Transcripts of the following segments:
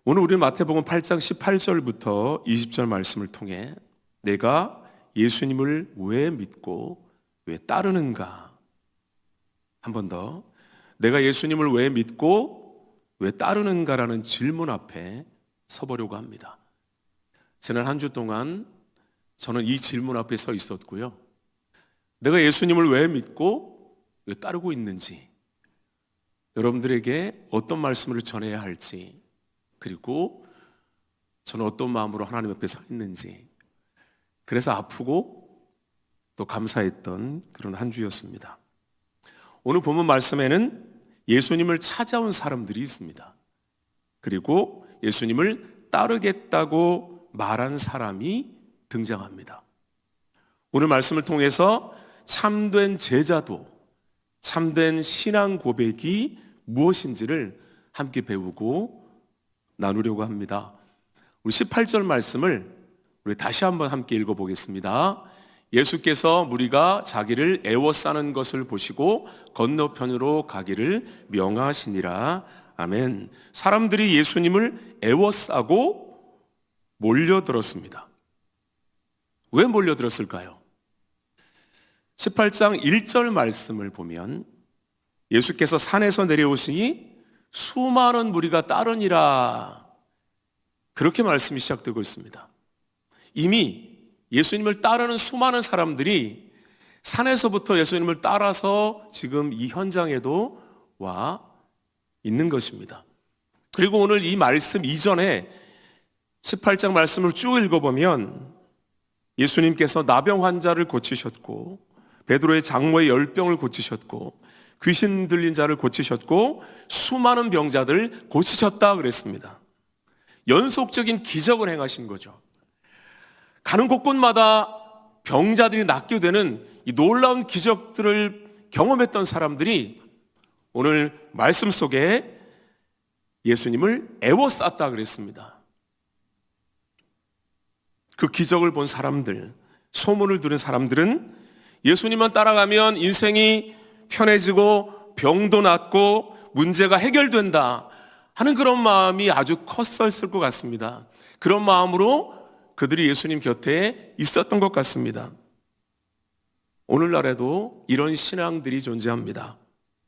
오늘 우리는 마태복음 8장 18절부터 20절 말씀을 통해 내가 예수님을 왜 믿고 왜 따르는가, 한 번 더, 내가 예수님을 왜 믿고 왜 따르는가라는 질문 앞에 서보려고 합니다. 지난 한 주 동안 저는 이 질문 앞에 서 있었고요. 내가 예수님을 왜 믿고 왜 따르고 있는지, 여러분들에게 어떤 말씀을 전해야 할지, 그리고 저는 어떤 마음으로 하나님 앞에 서 있는지, 그래서 아프고 또 감사했던 그런 한 주였습니다. 오늘 본문 말씀에는 예수님을 찾아온 사람들이 있습니다. 그리고 예수님을 따르겠다고 말한 사람이 등장합니다. 오늘 말씀을 통해서 참된 제자도, 참된 신앙 고백이 무엇인지를 함께 배우고 나누려고 합니다. 우리 18절 말씀을 우리 다시 한번 함께 읽어보겠습니다. 예수께서 무리가 자기를 애워싸는 것을 보시고 건너편으로 가기를 명하시니라. 아멘. 사람들이 예수님을 애워싸고 몰려들었습니다. 왜 몰려들었을까요? 18장 1절 말씀을 보면 예수께서 산에서 내려오시니 수많은 무리가 따르니라, 그렇게 말씀이 시작되고 있습니다. 이미 예수님을 따르는 수많은 사람들이 산에서부터 예수님을 따라서 지금 이 현장에도 와 있는 것입니다. 그리고 오늘 이 말씀 이전에 18장 말씀을 쭉 읽어보면 예수님께서 나병 환자를 고치셨고, 베드로의 장모의 열병을 고치셨고, 귀신 들린 자를 고치셨고, 수많은 병자들 고치셨다 그랬습니다. 연속적인 기적을 행하신 거죠. 가는 곳곳마다 병자들이 낫게 되는 이 놀라운 기적들을 경험했던 사람들이 오늘 말씀 속에 예수님을 애워쌌다 그랬습니다. 그 기적을 본 사람들, 소문을 들은 사람들은 예수님만 따라가면 인생이 편해지고 병도 낫고 문제가 해결된다 하는 그런 마음이 아주 컸었을 것 같습니다. 그런 마음으로 그들이 예수님 곁에 있었던 것 같습니다. 오늘날에도 이런 신앙들이 존재합니다.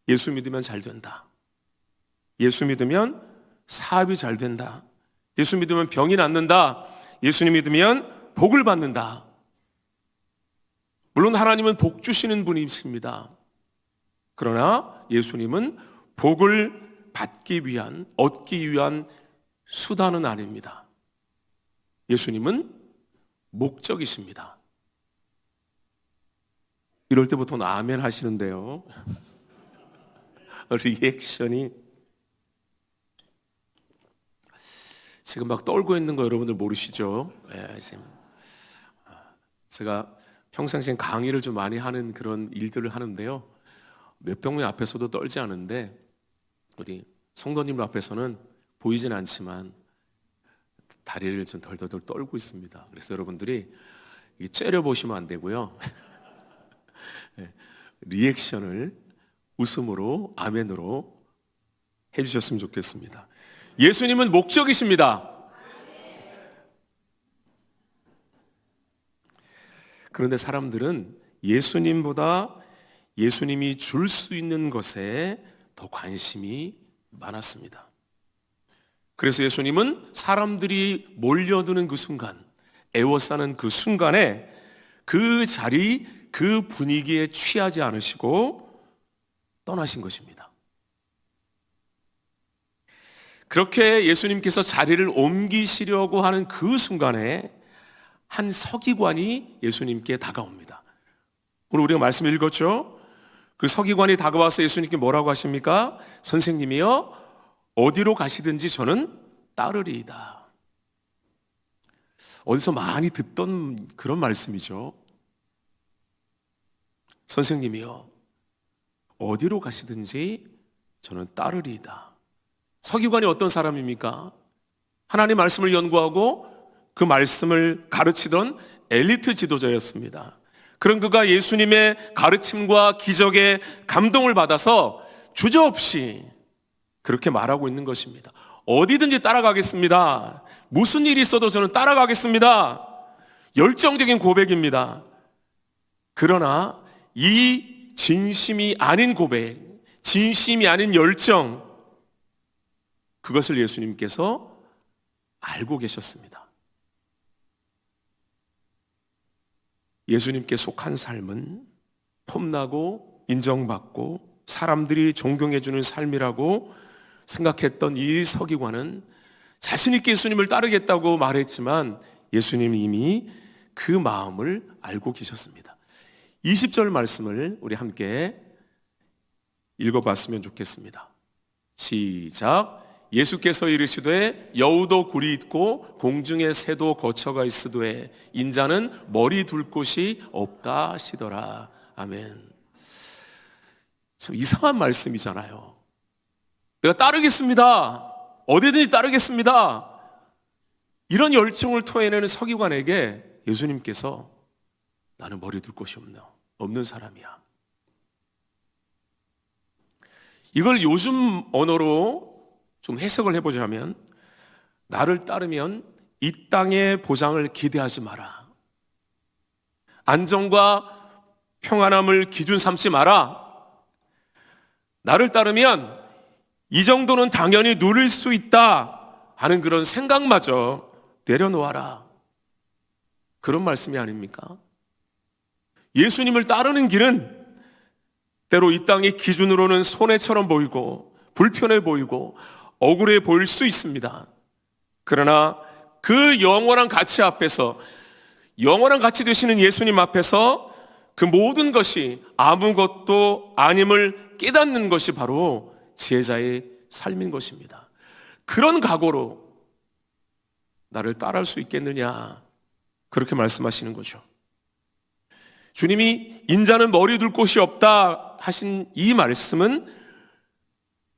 예수 믿으면 잘 된다. 예수 믿으면 사업이 잘 된다. 예수 믿으면 병이 낫는다. 예수님 믿으면 복을 받는다. 물론 하나님은 복 주시는 분이십니다. 그러나 예수님은 복을 받기 위한, 얻기 위한 수단은 아닙니다. 예수님은 목적이십니다. 이럴 때 보통 아멘 하시는데요. 리액션이 지금 막 떨고 있는 거 여러분들 모르시죠? 네, 지금 제가 평상시엔 강의를 좀 많이 하는 그런 일들을 하는데요. 몇 병 앞에서도 떨지 않은데 우리 성도님 앞에서는 보이진 않지만 다리를 좀 덜덜덜 떨고 있습니다. 그래서 여러분들이 째려보시면 안 되고요. 리액션을 웃음으로, 아멘으로 해주셨으면 좋겠습니다. 예수님은 목적이십니다. 그런데 사람들은 예수님보다 예수님이 줄 수 있는 것에 더 관심이 많았습니다. 그래서 예수님은 사람들이 몰려드는 그 순간, 애워싸는 그 순간에 그 자리, 그 분위기에 취하지 않으시고 떠나신 것입니다. 그렇게 예수님께서 자리를 옮기시려고 하는 그 순간에 한 서기관이 예수님께 다가옵니다. 오늘 우리가 말씀 읽었죠? 그 서기관이 다가와서 예수님께 뭐라고 하십니까? 선생님이여, 어디로 가시든지 저는 따르리이다. 어디서 많이 듣던 그런 말씀이죠. 선생님이여, 어디로 가시든지 저는 따르리이다. 서기관이 어떤 사람입니까? 하나님 말씀을 연구하고 그 말씀을 가르치던 엘리트 지도자였습니다. 그런 그가 예수님의 가르침과 기적에 감동을 받아서 주저없이 그렇게 말하고 있는 것입니다. 어디든지 따라가겠습니다. 무슨 일이 있어도 저는 따라가겠습니다. 열정적인 고백입니다. 그러나 이 진심이 아닌 고백, 진심이 아닌 열정, 그것을 예수님께서 알고 계셨습니다. 예수님께 속한 삶은 폼나고 인정받고 사람들이 존경해주는 삶이라고 생각했던 이 서기관은 자신 있게 예수님을 따르겠다고 말했지만 예수님이 이미 그 마음을 알고 계셨습니다. 20절 말씀을 우리 함께 읽어봤으면 좋겠습니다. 시작. 예수께서 이르시되 여우도 굴이 있고 공중에 새도 거처가 있으되 인자는 머리 둘 곳이 없다 하시더라. 아멘. 참 이상한 말씀이잖아요. 내가 따르겠습니다. 어디든지 따르겠습니다. 이런 열정을 토해내는 서기관에게 예수님께서 나는 머리 둘 곳이 없는 사람이야. 이걸 요즘 언어로 좀 해석을 해보자면 나를 따르면 이 땅의 보장을 기대하지 마라. 안정과 평안함을 기준 삼지 마라. 나를 따르면 이 정도는 당연히 누릴 수 있다 하는 그런 생각마저 내려놓아라. 그런 말씀이 아닙니까? 예수님을 따르는 길은 때로 이 땅의 기준으로는 손해처럼 보이고 불편해 보이고 억울해 보일 수 있습니다. 그러나 그 영원한 가치 앞에서, 영원한 가치 되시는 예수님 앞에서 그 모든 것이 아무것도 아님을 깨닫는 것이 바로 지혜자의 삶인 것입니다. 그런 각오로 나를 따라할 수 있겠느냐, 그렇게 말씀하시는 거죠. 주님이 인자는 머리 둘 곳이 없다 하신 이 말씀은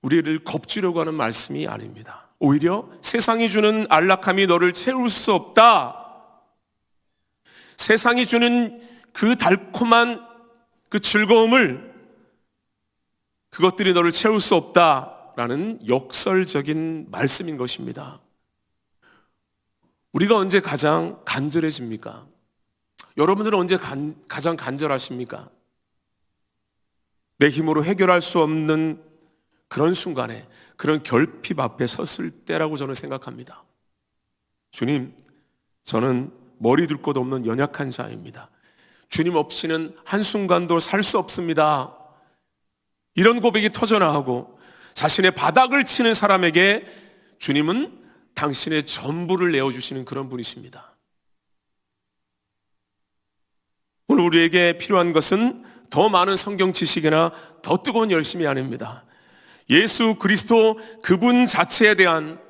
우리를 겁주려고 하는 말씀이 아닙니다. 오히려 세상이 주는 안락함이 너를 채울 수 없다, 세상이 주는 그 달콤한 그 즐거움을, 그것들이 너를 채울 수 없다라는 역설적인 말씀인 것입니다. 우리가 언제 가장 간절해집니까? 여러분들은 언제 가장 간절하십니까? 내 힘으로 해결할 수 없는 그런 순간에, 그런 결핍 앞에 섰을 때라고 저는 생각합니다. 주님, 저는 머리 둘 곳 없는 연약한 자입니다. 주님 없이는 한순간도 살 수 없습니다. 이런 고백이 터져나오고 자신의 바닥을 치는 사람에게 주님은 당신의 전부를 내어주시는 그런 분이십니다. 오늘 우리에게 필요한 것은 더 많은 성경 지식이나 더 뜨거운 열심이 아닙니다. 예수 그리스도 그분 자체에 대한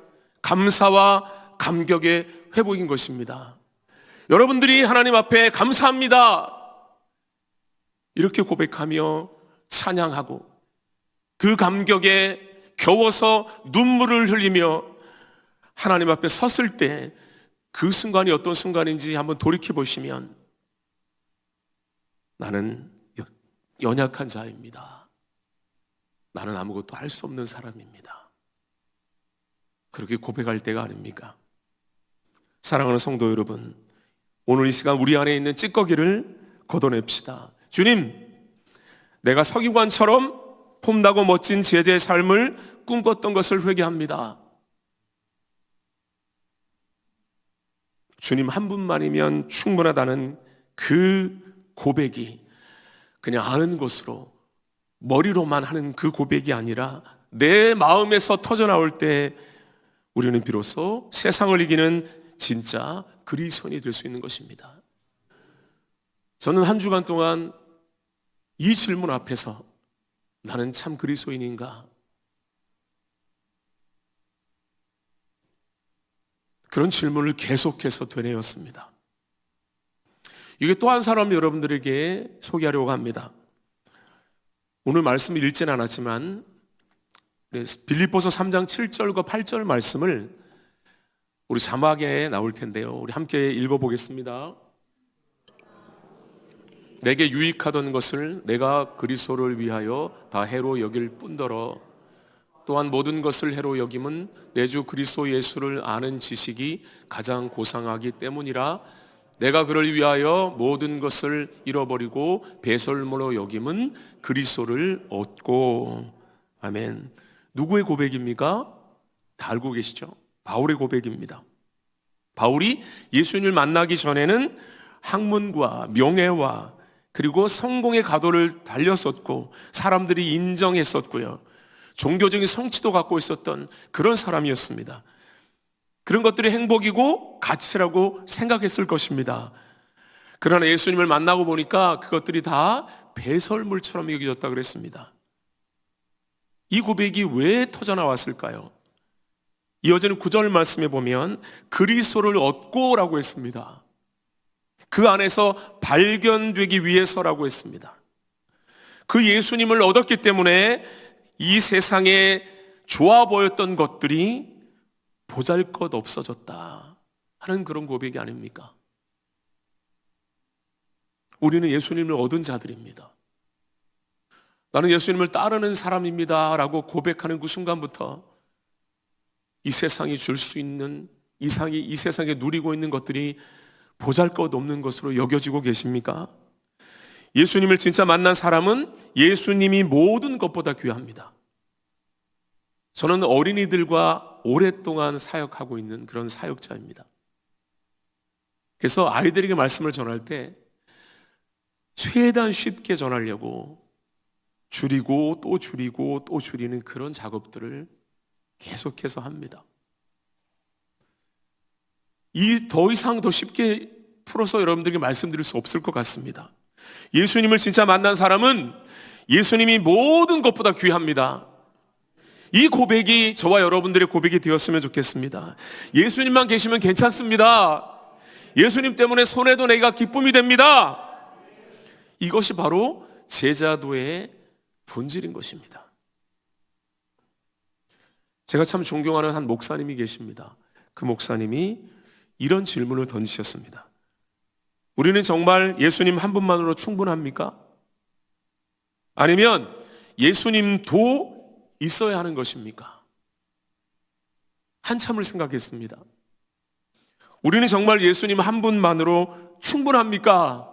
감사와 감격의 회복인 것입니다. 여러분들이 하나님 앞에 감사합니다, 이렇게 고백하며 찬양하고 그 감격에 겨워서 눈물을 흘리며 하나님 앞에 섰을 때 그 순간이 어떤 순간인지 한번 돌이켜 보시면 나는 연약한 자입니다. 나는 아무것도 할 수 없는 사람입니다. 그렇게 고백할 때가 아닙니까? 사랑하는 성도 여러분, 오늘 이 시간 우리 안에 있는 찌꺼기를 걷어냅시다. 주님, 내가 서기관처럼 폼나고 멋진 제자의 삶을 꿈꿨던 것을 회개합니다. 주님 한 분만이면 충분하다는 그 고백이 그냥 아는 것으로, 머리로만 하는 그 고백이 아니라 내 마음에서 터져나올 때 우리는 비로소 세상을 이기는 진짜 그리스도인이 될 수 있는 것입니다. 저는 한 주간 동안 이 질문 앞에서 나는 참 그리스도인인가? 그런 질문을 계속해서 되뇌었습니다. 이게 또 한 사람 여러분들에게 소개하려고 합니다. 오늘 말씀을 읽지는 않았지만 빌립보서 3장 7절과 8절 말씀을 우리 자막에 나올 텐데요, 우리 함께 읽어보겠습니다. 내게 유익하던 것을 내가 그리스도를 위하여 다 해로 여길 뿐더러 또한 모든 것을 해로 여김은 내 주 그리스도 예수를 아는 지식이 가장 고상하기 때문이라. 내가 그를 위하여 모든 것을 잃어버리고 배설물로 여김은 그리스도를 얻고. 아멘. 누구의 고백입니까? 다 알고 계시죠? 바울의 고백입니다. 바울이 예수님을 만나기 전에는 학문과 명예와 그리고 성공의 가도를 달렸었고 사람들이 인정했었고요. 종교적인 성취도 갖고 있었던 그런 사람이었습니다. 그런 것들이 행복이고 가치라고 생각했을 것입니다. 그러나 예수님을 만나고 보니까 그것들이 다 배설물처럼 여겨졌다 그랬습니다. 이 고백이 왜 터져나왔을까요? 이어지는 9절 말씀에 보면 그리스도를 얻고라고 했습니다. 그 안에서 발견되기 위해서라고 했습니다. 그 예수님을 얻었기 때문에 이 세상에 좋아 보였던 것들이 보잘것 없어졌다 하는 그런 고백이 아닙니까? 우리는 예수님을 얻은 자들입니다. 나는 예수님을 따르는 사람입니다 라고 고백하는 그 순간부터 이 세상이 줄 수 있는, 이 세상에 누리고 있는 것들이 보잘것 없는 것으로 여겨지고 계십니까? 예수님을 진짜 만난 사람은 예수님이 모든 것보다 귀합니다. 저는 어린이들과 오랫동안 사역하고 있는 그런 사역자입니다. 그래서 아이들에게 말씀을 전할 때 최대한 쉽게 전하려고 줄이고 또 줄이고 또 줄이는 그런 작업들을 계속해서 합니다. 더 이상 더 쉽게 풀어서 여러분들에게 말씀드릴 수 없을 것 같습니다. 예수님을 진짜 만난 사람은 예수님이 모든 것보다 귀합니다. 이 고백이 저와 여러분들의 고백이 되었으면 좋겠습니다. 예수님만 계시면 괜찮습니다. 예수님 때문에 손해도 내가 기쁨이 됩니다. 이것이 바로 제자도의 본질인 것입니다. 제가 참 존경하는 한 목사님이 계십니다. 그 목사님이 이런 질문을 던지셨습니다. 우리는 정말 예수님 한 분만으로 충분합니까? 아니면 예수님도 있어야 하는 것입니까? 한참을 생각했습니다. 우리는 정말 예수님 한 분만으로 충분합니까?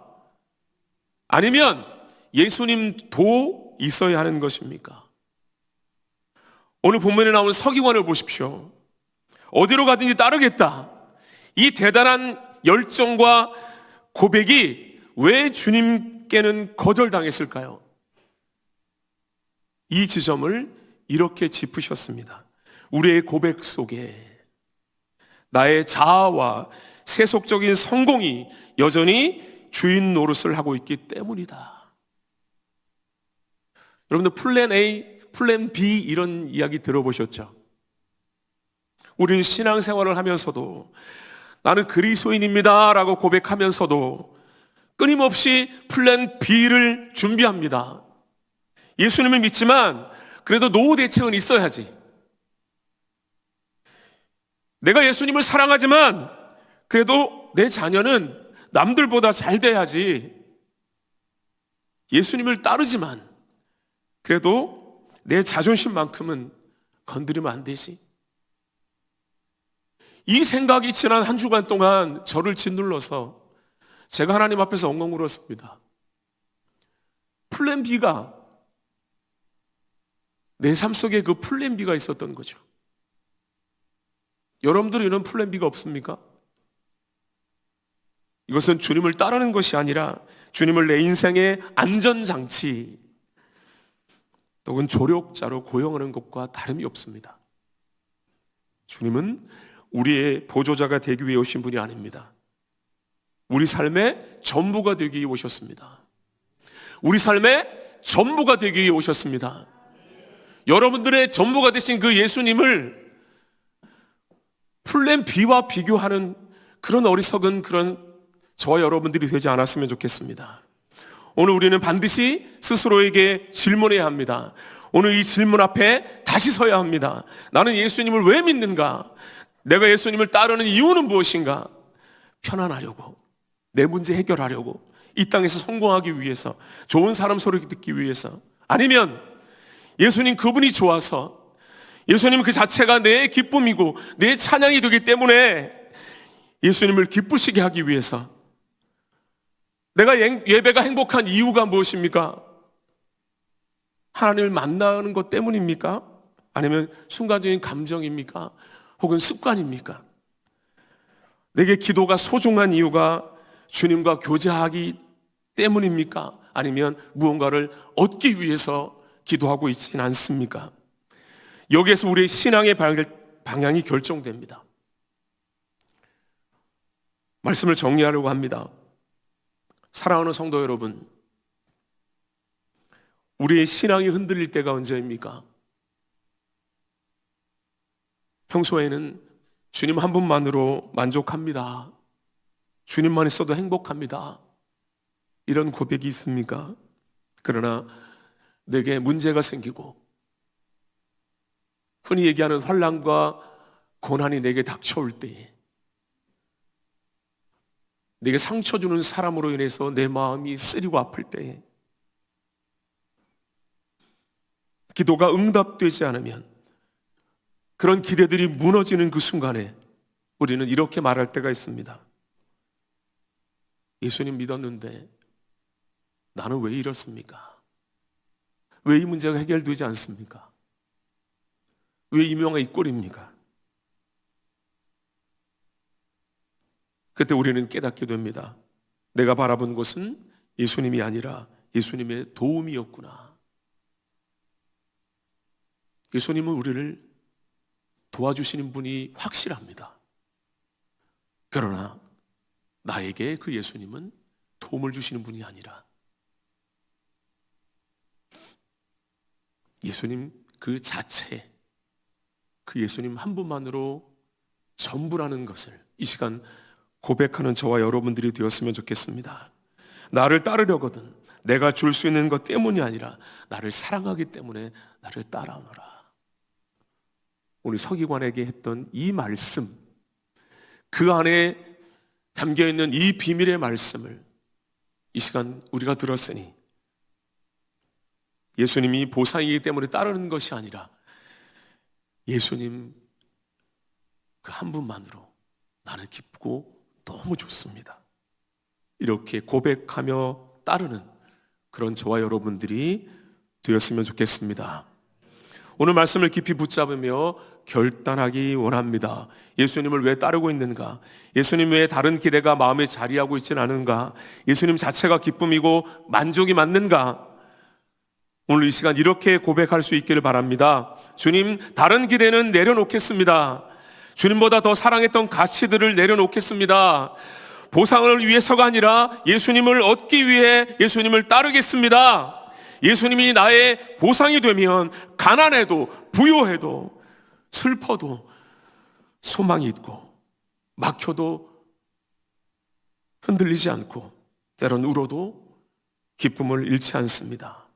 아니면 예수님도 있어야 하는 것입니까? 오늘 본문에 나온 서기관을 보십시오. 어디로 가든지 따르겠다. 이 대단한 열정과 고백이 왜 주님께는 거절당했을까요? 이 지점을 이렇게 짚으셨습니다. 우리의 고백 속에 나의 자아와 세속적인 성공이 여전히 주인 노릇을 하고 있기 때문이다. 여러분들 플랜 A, 플랜 B 이런 이야기 들어보셨죠? 우리는 신앙생활을 하면서도 나는 그리스도인입니다 라고 고백하면서도 끊임없이 플랜 B를 준비합니다. 예수님을 믿지만 그래도 노후 대책은 있어야지. 내가 예수님을 사랑하지만 그래도 내 자녀는 남들보다 잘 돼야지. 예수님을 따르지만 그래도 내 자존심만큼은 건드리면 안 되지. 이 생각이 지난 한 주간 동안 저를 짓눌러서 제가 하나님 앞에서 엉엉 울었습니다. 플랜 B가 내 삶 속에 그 플랜 B가 있었던 거죠. 여러분들은 이런 플랜 B가 없습니까? 이것은 주님을 따르는 것이 아니라 주님을 내 인생의 안전장치 또는 조력자로 고용하는 것과 다름이 없습니다. 주님은 우리의 보조자가 되기 위해 오신 분이 아닙니다. 우리 삶의 전부가 되기 위해 오셨습니다. 우리 삶의 전부가 되기 위해 오셨습니다. 여러분들의 전부가 되신 그 예수님을 플랜 B와 비교하는 그런 어리석은 그런 저와 여러분들이 되지 않았으면 좋겠습니다. 오늘 우리는 반드시 스스로에게 질문해야 합니다. 오늘 이 질문 앞에 다시 서야 합니다. 나는 예수님을 왜 믿는가? 내가 예수님을 따르는 이유는 무엇인가? 편안하려고, 내 문제 해결하려고, 이 땅에서 성공하기 위해서, 좋은 사람 소리 듣기 위해서, 아니면 예수님 그분이 좋아서 예수님 그 자체가 내 기쁨이고 내 찬양이 되기 때문에 예수님을 기쁘시게 하기 위해서 내가 예배가 행복한 이유가 무엇입니까? 하나님을 만나는 것 때문입니까? 아니면 순간적인 감정입니까? 혹은 습관입니까? 내게 기도가 소중한 이유가 주님과 교제하기 때문입니까? 아니면 무언가를 얻기 위해서 기도하고 있지는 않습니까? 여기에서 우리의 신앙의 방향이 결정됩니다. 말씀을 정리하려고 합니다. 사랑하는 성도 여러분, 우리의 신앙이 흔들릴 때가 언제입니까? 평소에는 주님 한 분만으로 만족합니다. 주님만 있어도 행복합니다. 이런 고백이 있습니까? 그러나 내게 문제가 생기고 흔히 얘기하는 환난과 고난이 내게 닥쳐올 때에 내게 상처 주는 사람으로 인해서 내 마음이 쓰리고 아플 때에 기도가 응답되지 않으면 그런 기대들이 무너지는 그 순간에 우리는 이렇게 말할 때가 있습니다. 예수님 믿었는데 나는 왜 이렇습니까? 왜 이 문제가 해결되지 않습니까? 왜 이 명이 이 꼴입니까? 그때 우리는 깨닫게 됩니다. 내가 바라본 것은 예수님이 아니라 예수님의 도움이었구나. 예수님은 우리를 도와주시는 분이 확실합니다. 그러나 나에게 그 예수님은 도움을 주시는 분이 아니라 예수님 그 자체, 그 예수님 한 분만으로 전부라는 것을 이 시간 고백하는 저와 여러분들이 되었으면 좋겠습니다. 나를 따르려거든 내가 줄 수 있는 것 때문이 아니라 나를 사랑하기 때문에 나를 따라오너라. 우리 서기관에게 했던 이 말씀, 그 안에 담겨있는 이 비밀의 말씀을 이 시간 우리가 들었으니 예수님이 보상이기 때문에 따르는 것이 아니라 예수님 그 한 분만으로 나는 기쁘고 너무 좋습니다. 이렇게 고백하며 따르는 그런 저와 여러분들이 되었으면 좋겠습니다. 오늘 말씀을 깊이 붙잡으며 결단하기 원합니다. 예수님을 왜 따르고 있는가? 예수님 외에 다른 기대가 마음에 자리하고 있지는 않은가? 예수님 자체가 기쁨이고 만족이 맞는가? 오늘 이 시간 이렇게 고백할 수 있기를 바랍니다. 주님, 다른 기대는 내려놓겠습니다. 주님보다 더 사랑했던 가치들을 내려놓겠습니다. 보상을 위해서가 아니라 예수님을 얻기 위해 예수님을 따르겠습니다. 예수님이 나의 보상이 되면 가난해도 부요해도 슬퍼도 소망이 있고 막혀도 흔들리지 않고 때론 울어도 기쁨을 잃지 않습니다.